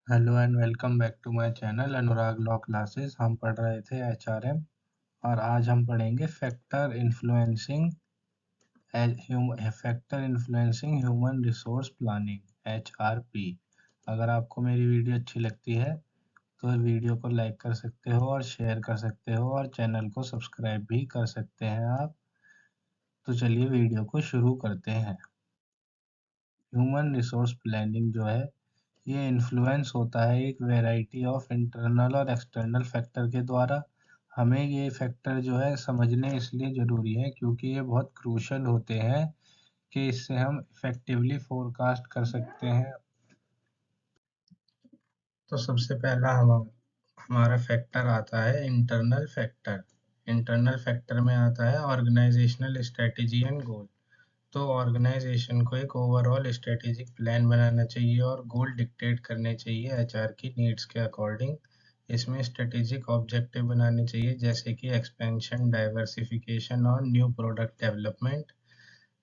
Hello and welcome back to my channel Anurag law classes. हम पढ़ रहे थे एचआरएम और आज हम पढ़ेंगे factor influencing human resource planning HRP. अगर आपको मेरी वीडियो अच्छी लगती है तो वीडियो को लाइक कर सकते हो और शेयर कर सकते हो और चैनल को सब्सक्राइब भी कर सकते हैं आप। तो चलिए वीडियो को शुरू करते हैं। ह्यूमन रिसोर्स प्लानिंग जो है ये इन्फ्लुएंस होता है एक वैरायटी ऑफ इंटरनल और एक्सटर्नल फैक्टर के द्वारा। हमें ये फैक्टर जो है समझने इसलिए ज़रूरी है क्योंकि ये बहुत क्रूशल होते हैं कि इससे हम इफेक्टिवली फोरकास्ट कर सकते हैं। तो सबसे पहला हमारा फैक्टर आता है इंटरनल फैक्टर। इंटरनल फैक्टर में आता है ऑर्गेनाइजेशनल स्ट्रेटेजी एंड गोल। तो ऑर्गेनाइजेशन को एक ओवरऑल स्ट्रेटेजिक प्लान बनाना चाहिए और गोल डिक्टेट करने चाहिए एचआर की नीड्स के अकॉर्डिंग। इसमें स्ट्रेटेजिक ऑब्जेक्टिव बनाने चाहिए जैसे कि एक्सपेंशन, डाइवर्सिफिकेशन और न्यू प्रोडक्ट डेवलपमेंट,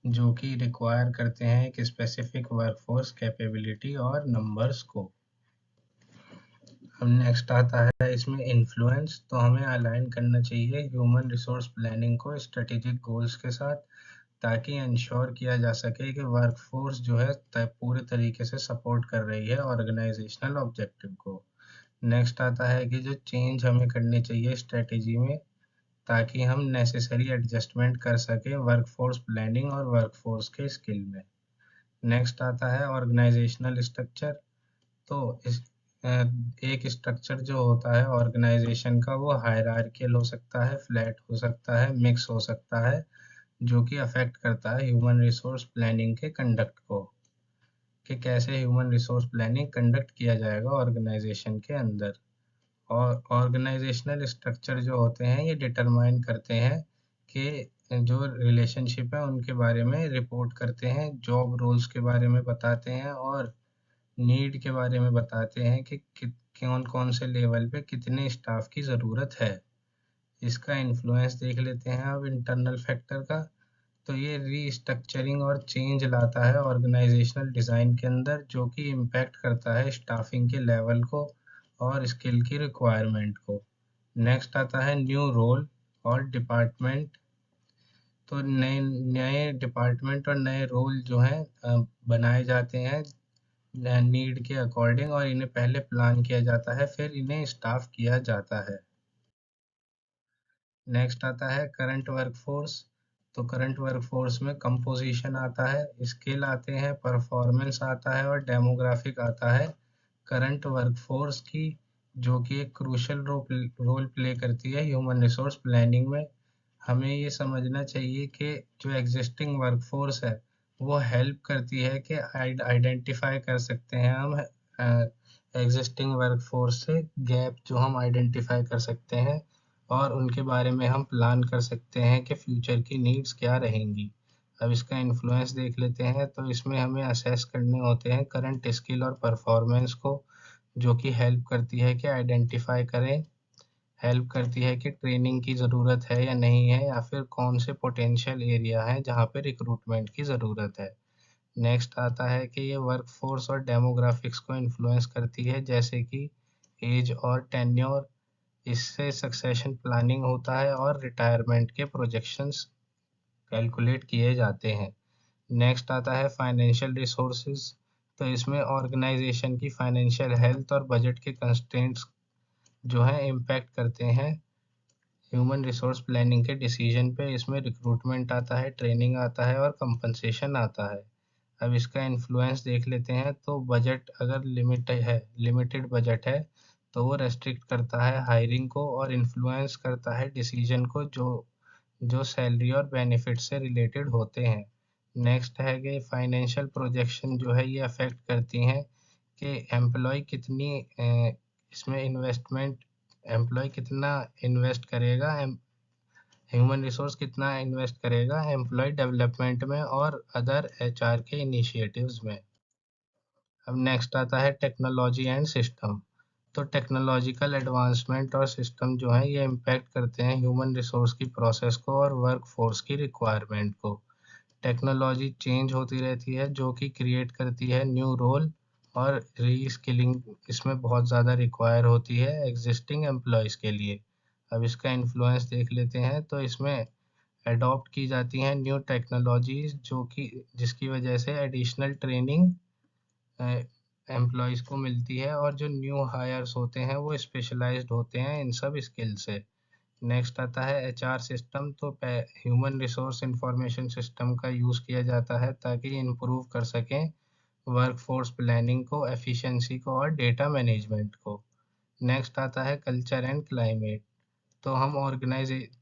जो कि रिक्वायर करते हैं एक स्पेसिफिक वर्कफोर्स कैपेबिलिटी और नंबर्स को। अब नेक्स्ट आता है इसमें इन्फ्लुएंस। तो हमें अलाइन करना चाहिए ह्यूमन रिसोर्स प्लानिंग को स्ट्रेटेजिक गोल्स के साथ, ताकि इंश्योर किया जा सके कि वर्कफोर्स जो है पूरे तरीके से सपोर्ट कर रही है ऑर्गेनाइजेशनल ऑब्जेक्टिव को। नेक्स्ट आता है कि जो चेंज हमें करनी चाहिए स्ट्रेटेजी में, ताकि हम नेसेसरी एडजस्टमेंट कर सकें वर्कफोर्स प्लानिंग और वर्कफोर्स के स्किल में। नेक्स्ट आता है ऑर्गेनाइजेशनल स्ट्रक्चर। तो एक स्ट्रक्चर जो होता है ऑर्गेनाइजेशन का वो हायरार्कियल हो सकता है, फ्लैट हो सकता है, मिक्स हो सकता है, जो कि अफेक्ट करता है ह्यूमन रिसोर्स प्लानिंग के कंडक्ट को, कि कैसे ह्यूमन रिसोर्स प्लानिंग कंडक्ट किया जाएगा ऑर्गेनाइजेशन के अंदर। और ऑर्गेनाइजेशनल स्ट्रक्चर जो होते हैं ये डिटरमाइन करते हैं कि जो रिलेशनशिप है उनके बारे में रिपोर्ट करते हैं, जॉब रोल्स के बारे में बताते हैं और नीड के बारे में बताते हैं कि कौन कौन से लेवल पे कितने स्टाफ की ज़रूरत है। इसका इन्फ्लुएंस देख लेते हैं अब इंटरनल फैक्टर का। तो ये रीस्ट्रक्चरिंग और चेंज लाता है ऑर्गेनाइजेशनल डिज़ाइन के अंदर, जो कि इम्पैक्ट करता है स्टाफिंग के लेवल को और स्किल की रिक्वायरमेंट को। नेक्स्ट आता है न्यू रोल और डिपार्टमेंट। तो नए नए डिपार्टमेंट और नए रोल जो हैं बनाए जाते हैं नीड के अकॉर्डिंग, और इन्हें पहले प्लान किया जाता है फिर इन्हें स्टाफ किया जाता है। नेक्स्ट आता है करंट वर्कफोर्स। तो करंट वर्कफोर्स में कंपोजिशन आता है, स्किल आते हैं, परफॉर्मेंस आता है और डेमोग्राफिक आता है। करंट वर्कफोर्स की जो कि एक क्रूशल रोल प्ले करती है ह्यूमन रिसोर्स प्लानिंग में। हमें ये समझना चाहिए कि जो एग्जिस्टिंग वर्कफोर्स है वो हेल्प करती है कि आइडेंटिफाई कर सकते हैं हम एग्जिस्टिंग वर्कफोर्स से गैप जो हम आइडेंटिफाई कर सकते हैं और उनके बारे में हम प्लान कर सकते हैं कि फ्यूचर की नीड्स क्या रहेंगी। अब इसका इन्फ्लुएंस देख लेते हैं। तो इसमें हमें असेस करने होते हैं करंट स्किल और परफॉर्मेंस को, जो कि हेल्प करती है कि आइडेंटिफाई करें, हेल्प करती है कि ट्रेनिंग की ज़रूरत है या नहीं है, या फिर कौन से पोटेंशियल एरिया है जहाँ पे रिक्रूटमेंट की ज़रूरत है। नेक्स्ट आता है कि ये वर्कफोर्स और डेमोग्राफिक्स को इन्फ्लुएंस करती है, जैसे कि एज और टेन्योर। इससे सक्सेशन प्लानिंग होता है और रिटायरमेंट के प्रोजेक्शंस कैलकुलेट किए जाते हैं। नेक्स्ट आता है फाइनेंशियल रिसोर्सेज। तो इसमें ऑर्गेनाइजेशन की फाइनेंशियल हेल्थ और बजट के कंस्ट्रेंट्स जो है इम्पैक्ट करते हैं ह्यूमन रिसोर्स प्लानिंग के डिसीजन पे। इसमें रिक्रूटमेंट आता है, ट्रेनिंग आता है और कंपनसेशन आता है। अब इसका इन्फ्लुएंस देख लेते हैं। तो बजट अगर लिमिटेड बजट है तो वो रेस्ट्रिक्ट करता है हायरिंग को और इन्फ्लुएंस करता है डिसीजन को जो जो सैलरी और बेनिफिट से रिलेटेड होते हैं। नेक्स्ट है कि फाइनेंशियल प्रोजेक्शन जो है ये अफेक्ट करती हैं कि इसमें इन्वेस्टमेंट एम्प्लॉय कितना इन्वेस्ट करेगा, ह्यूमन रिसोर्स कितना इन्वेस्ट करेगा एम्प्लॉय डेवलपमेंट में और अदर एचआर के इनिशिएटिव्स में। अब नेक्स्ट आता है टेक्नोलॉजी एंड सिस्टम। तो टेक्नोलॉजिकल एडवांसमेंट और सिस्टम जो है ये इम्पैक्ट करते हैं ह्यूमन रिसोर्स की प्रोसेस को और वर्क फोर्स की रिक्वायरमेंट को। टेक्नोलॉजी चेंज होती रहती है, जो कि क्रिएट करती है न्यू रोल और री स्किलिंग इसमें बहुत ज़्यादा रिक्वायर होती है एग्जिस्टिंग एम्प्लॉयज़ के लिए। अब इसका इन्फ्लुएंस देख लेते हैं, तो इसमें अडॉप्ट की जाती हैं न्यू टेक्नोलॉजीज़ जो कि जिसकी वजह से एडिशनल ट्रेनिंग एम्प्लॉयज़ को मिलती है, और जो न्यू हायर्स होते हैं वो स्पेशलाइज्ड होते हैं इन सब स्किल से। नेक्स्ट आता है एचआर सिस्टम। तो ह्यूमन रिसोर्स इंफॉर्मेशन सिस्टम का यूज़ किया जाता है ताकि इम्प्रूव कर सकें वर्कफोर्स प्लानिंग को, एफिशिएंसी को और डेटा मैनेजमेंट को। नेक्स्ट आता है कल्चर एंड क्लाइमेट। तो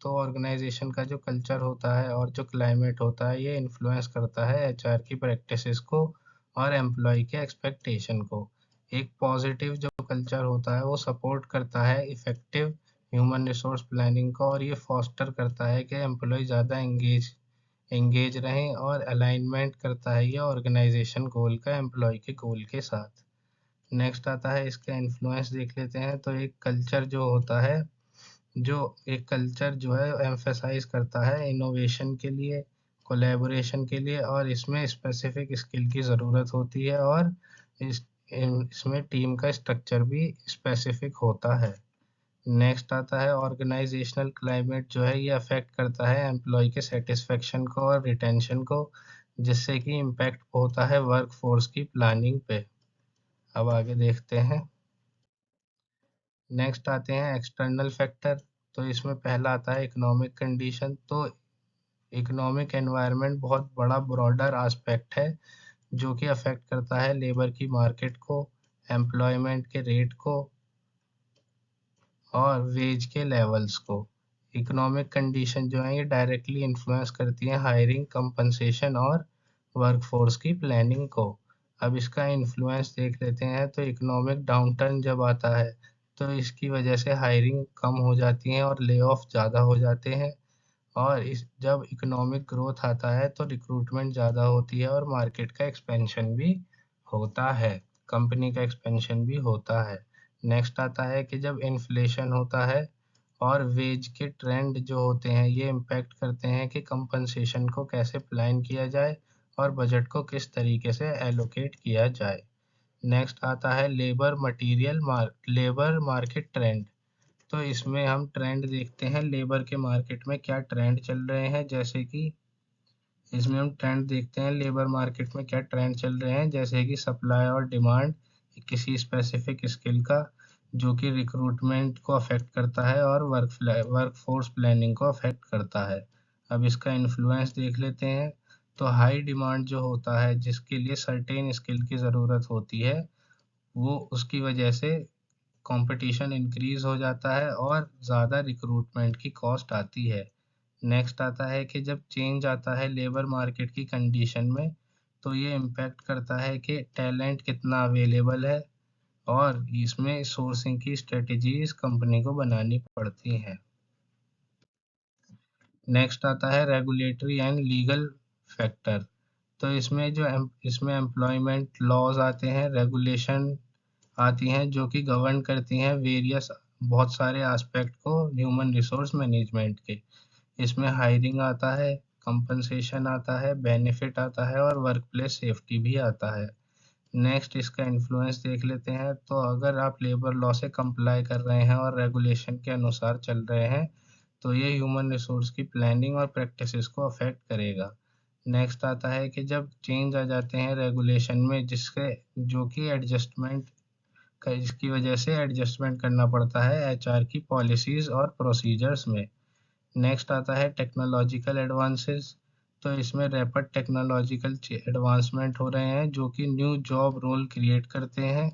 ऑर्गेनाइजेशन का जो कल्चर होता है और जो क्लाइमेट होता है, ये इन्फ्लुएंस करता है एचआर की प्रैक्टिसेस को और एम्प्लॉय के एक्सपेक्टेशन को। एक पॉजिटिव जो कल्चर होता है वो सपोर्ट करता है इफेक्टिव ह्यूमन रिसोर्स प्लानिंग को, और ये फॉस्टर करता है कि एम्प्लॉय ज़्यादा एंगेज रहें, और अलाइनमेंट करता है ये ऑर्गेनाइजेशन गोल का एम्प्लॉय के गोल के साथ। नेक्स्ट आता है इसका इन्फ्लुएंस देख लेते हैं। तो एक कल्चर जो होता है, जो एक कल्चर जो है एम्फेसाइज करता है इनोवेशन के लिए, कोलैबोरेशन के लिए, और इसमें स्पेसिफिक स्किल की ज़रूरत होती है, और इसमें टीम का स्ट्रक्चर भी स्पेसिफिक होता है। नेक्स्ट आता है ऑर्गेनाइजेशनल क्लाइमेट। जो है ये अफेक्ट करता है एम्प्लॉय के सेटिस्फेक्शन को और रिटेंशन को, जिससे कि इम्पैक्ट होता है वर्क फोर्स की प्लानिंग पे। अब आगे देखते हैं। नेक्स्ट आते हैं एक्सटर्नल फैक्टर। तो इसमें पहला आता है इकोनॉमिक कंडीशन। तो इकोनॉमिक एनवायरनमेंट बहुत बड़ा ब्रॉडर एस्पेक्ट है जो कि अफेक्ट करता है लेबर की मार्केट को, एम्प्लॉयमेंट के रेट को और वेज के लेवल्स को। इकोनॉमिक कंडीशन जो है ये डायरेक्टली इन्फ्लुएंस करती है हायरिंग, कंपनसेशन और वर्कफोर्स की प्लानिंग को। अब इसका इन्फ्लुएंस देख लेते हैं। तो इकोनॉमिक डाउनटर्न जब आता है तो इसकी वजह से हायरिंग कम हो जाती है और ले ऑफ ज़्यादा हो जाते हैं, और इस जब इकोनॉमिक ग्रोथ आता है तो रिक्रूटमेंट ज़्यादा होती है और मार्केट का एक्सपेंशन भी होता है, कंपनी का एक्सपेंशन भी होता है। नेक्स्ट आता है कि जब इन्फ्लेशन होता है और वेज के ट्रेंड जो होते हैं ये इम्पैक्ट करते हैं कि कंपनसेशन को कैसे प्लान किया जाए और बजट को किस तरीके से एलोकेट किया जाए। नेक्स्ट आता है लेबर मार्केट ट्रेंड। तो इसमें हम ट्रेंड देखते हैं लेबर के मार्केट में क्या ट्रेंड चल रहे हैं, जैसे कि इसमें हम ट्रेंड देखते हैं लेबर मार्केट में क्या ट्रेंड चल रहे हैं, जैसे कि सप्लाई और डिमांड किसी स्पेसिफिक स्किल का, जो कि रिक्रूटमेंट को अफेक्ट करता है और वर्कफोर्स प्लानिंग को अफेक्ट करता है। अब इसका इन्फ्लुएंस देख लेते हैं। तो हाई डिमांड जो होता है जिसके लिए सर्टेन स्किल की ज़रूरत होती है, वो उसकी वजह से कंपटीशन इंक्रीज हो जाता है और ज़्यादा रिक्रूटमेंट की कॉस्ट आती है। नेक्स्ट आता है कि जब चेंज आता है लेबर मार्केट की कंडीशन में, तो ये इम्पैक्ट करता है कि टैलेंट कितना अवेलेबल है, और इसमें सोर्सिंग की स्ट्रेटजीज कंपनी को बनानी पड़ती हैं। नेक्स्ट आता है रेगुलेटरी एंड लीगल फैक्टर। तो इसमें एम्प्लॉयमेंट लॉज आते हैं, रेगुलेशन आती हैं जो कि गवर्न करती हैं वेरियस बहुत सारे एस्पेक्ट को ह्यूमन रिसोर्स मैनेजमेंट के। इसमें हायरिंग आता है, कंपनसेशन आता है, बेनिफिट आता है और वर्क प्लेस सेफ्टी भी आता है। नेक्स्ट इसका इन्फ्लुएंस देख लेते हैं। तो अगर आप लेबर लॉ से कंप्लाई कर रहे हैं और रेगुलेशन के अनुसार चल रहे हैं, तो ये ह्यूमन रिसोर्स की प्लानिंग और प्रैक्टिसेस को अफेक्ट करेगा। नेक्स्ट आता है कि जब चेंज आ जाते हैं रेगुलेशन में, जिसके जो कि एडजस्टमेंट इसकी वजह से एडजस्टमेंट करना पड़ता है एचआर की पॉलिसीज और प्रोसीजर्स में। नेक्स्ट आता है टेक्नोलॉजिकल एडवांसेस। तो इसमें रैपिड टेक्नोलॉजिकल एडवांसमेंट हो रहे हैं जो कि न्यू जॉब रोल क्रिएट करते हैं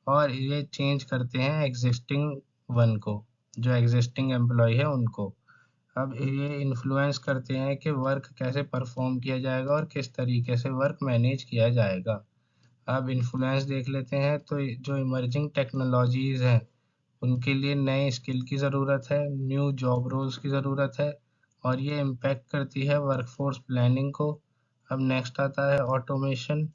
और ये चेंज करते हैं एग्जिस्टिंग वन को, जो एग्जिस्टिंग एम्प्लॉय है उनको। अब ये इन्फ्लुएंस करते हैं कि वर्क कैसे परफॉर्म किया जाएगा और किस तरीके से वर्क मैनेज किया जाएगा। अब इन्फ्लुएंस देख लेते हैं। तो जो इमर्जिंग टेक्नोलॉजीज हैं उनके लिए नए स्किल की ज़रूरत है, न्यू जॉब रोल्स की ज़रूरत है, और ये इम्पैक्ट करती है वर्कफोर्स प्लानिंग को। अब नेक्स्ट आता है ऑटोमेशन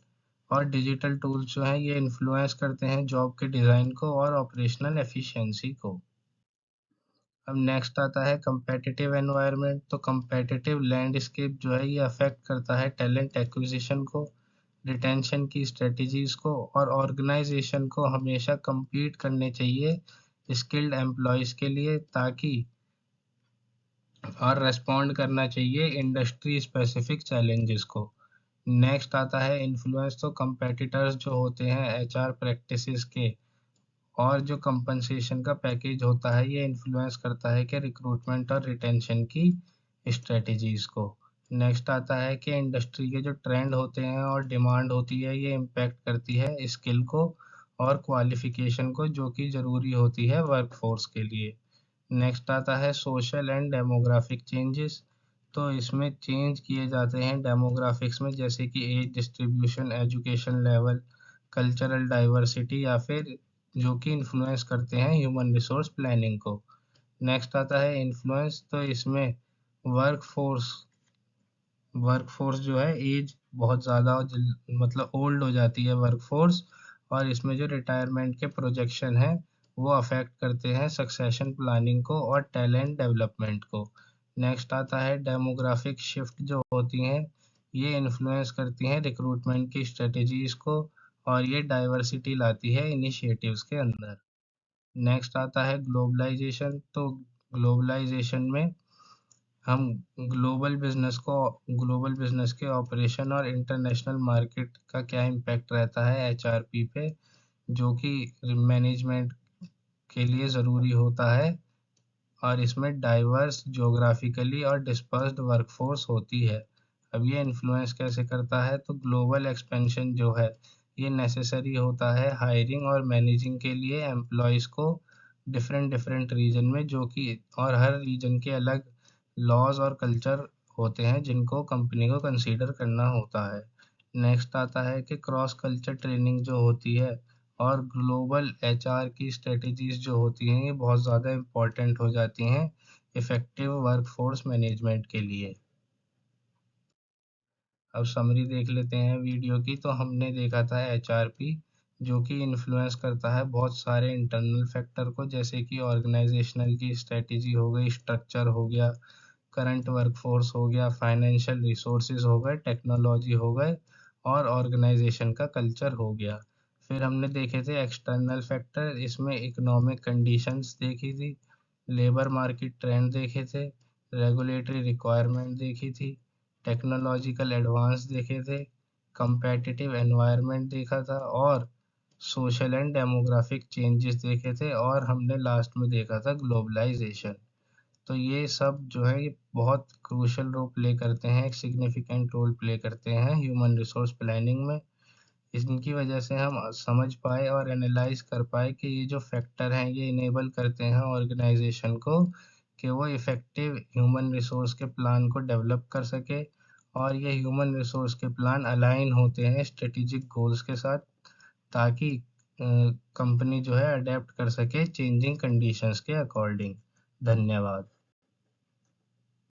और डिजिटल टूल्स जो हैं ये इन्फ्लुएंस करते हैं जॉब के डिज़ाइन को और ऑपरेशनल एफिशिएंसी को। अब नेक्स्ट आता है कम्पेटिटिव एनवायरनमेंट। तो कम्पेटिटिव लैंडस्केप जो है ये अफेक्ट करता है टैलेंट एक्विजिशन को, रिटेंशन की स्ट्रेटजीज को, और ऑर्गेनाइजेशन को हमेशा compete करने चाहिए स्किल्ड एम्प्लॉयज़ के लिए, ताकि और रेस्पॉन्ड करना चाहिए इंडस्ट्री स्पेसिफिक चैलेंजेस को। नेक्स्ट आता है इन्फ्लुएंस। तो कंपेटिटर्स जो होते हैं एचआर प्रैक्टिसेस के और जो कंपनसेशन का पैकेज होता है, ये इन्फ्लुएंस करता है कि रिक्रूटमेंट और रिटेंशन की स्ट्रेटजीज को। नेक्स्ट आता है कि इंडस्ट्री के जो ट्रेंड होते हैं और डिमांड होती है, ये इम्पैक्ट करती है स्किल को और क्वालिफिकेशन को, जो कि ज़रूरी होती है वर्कफोर्स के लिए। नेक्स्ट आता है सोशल एंड डेमोग्राफिक चेंजेस। तो इसमें चेंज किए जाते हैं डेमोग्राफिक्स में, जैसे कि age distribution, education level, cultural diversity, या फिर जो कि इन्फ्लुएंस करते हैं ह्यूमन रिसोर्स प्लानिंग को। नेक्स्ट आता है इन्फ्लुएंस। तो इसमें वर्कफोर्स वर्कफोर्स जो है एज बहुत ज़्यादा मतलब ओल्ड हो जाती है वर्कफोर्स, और इसमें जो रिटायरमेंट के प्रोजेक्शन है वो अफेक्ट करते हैं सक्सेशन प्लानिंग को और टैलेंट डेवलपमेंट को। नेक्स्ट आता है डेमोग्राफिक शिफ्ट जो होती हैं, ये इन्फ्लुएंस करती हैं रिक्रूटमेंट की स्ट्रेटजीज को, और ये डाइवर्सिटी लाती है इनिशिएटिव्स के अंदर। नेक्स्ट आता है ग्लोबलाइजेशन। तो ग्लोबलाइजेशन में हम ग्लोबल बिजनेस के ऑपरेशन और इंटरनेशनल मार्केट का क्या इम्पैक्ट रहता है एचआरपी पे, जो कि मैनेजमेंट के लिए ज़रूरी होता है, और इसमें डाइवर्स ज्योग्राफिकली और डिस्पर्स्ड वर्कफोर्स होती है। अब ये इन्फ्लुएंस कैसे करता है, तो ग्लोबल एक्सपेंशन जो है ये नेसेसरी होता है हायरिंग और मैनेजिंग के लिए एम्प्लॉयज़ को डिफरेंट डिफरेंट रीजन में, जो कि और हर रीजन के अलग लॉज और कल्चर होते हैं जिनको कंपनी को कंसीडर करना होता है। नेक्स्ट आता है कि क्रॉस कल्चर ट्रेनिंग जो होती है और ग्लोबल एचआर की स्ट्रेटजीज जो होती हैं, ये बहुत ज़्यादा इम्पोर्टेंट हो जाती हैं इफ़ेक्टिव वर्कफोर्स मैनेजमेंट के लिए। अब समरी देख लेते हैं वीडियो की। तो हमने देखा था एचआरपी, जो कि इन्फ्लुएंस करता है बहुत सारे इंटरनल फैक्टर को, जैसे कि ऑर्गेनाइजेशनल की स्ट्रेटजी हो गई, स्ट्रक्चर हो गया, करंट वर्कफोर्स हो गया, फाइनेंशियल रिसोर्सेज हो गए, टेक्नोलॉजी हो गए, और ऑर्गेनाइजेशन का कल्चर हो गया। फिर हमने देखे थे एक्सटर्नल फैक्टर, इसमें इकोनॉमिक कंडीशंस देखी थी, लेबर मार्केट ट्रेंड देखे थे, रेगुलेटरी रिक्वायरमेंट देखी थी, टेक्नोलॉजिकल एडवांस देखे थे, कंपेटिटिव एनवायरनमेंट देखा था, और सोशल एंड डेमोग्राफिक चेंजेस देखे थे, और हमने लास्ट में देखा था ग्लोबलाइजेशन। तो ये सब जो है ये बहुत क्रूशियल रोल प्ले करते हैं, एक सिग्निफिकेंट रोल प्ले करते हैं ह्यूमन रिसोर्स प्लानिंग में। इनकी वजह से हम समझ पाए और एनालाइज कर पाए कि ये जो फैक्टर हैं ये इनेबल करते हैं ऑर्गेनाइजेशन को कि वो इफ़ेक्टिव ह्यूमन रिसोर्स के प्लान को डेवलप कर सके, और ये ह्यूमन रिसोर्स के प्लान अलाइन होते हैं स्ट्रेटेजिक गोल्स के साथ, ताकि कंपनी जो है अडेप्ट कर सके चेंजिंग कंडीशंस के अकॉर्डिंग। धन्यवाद।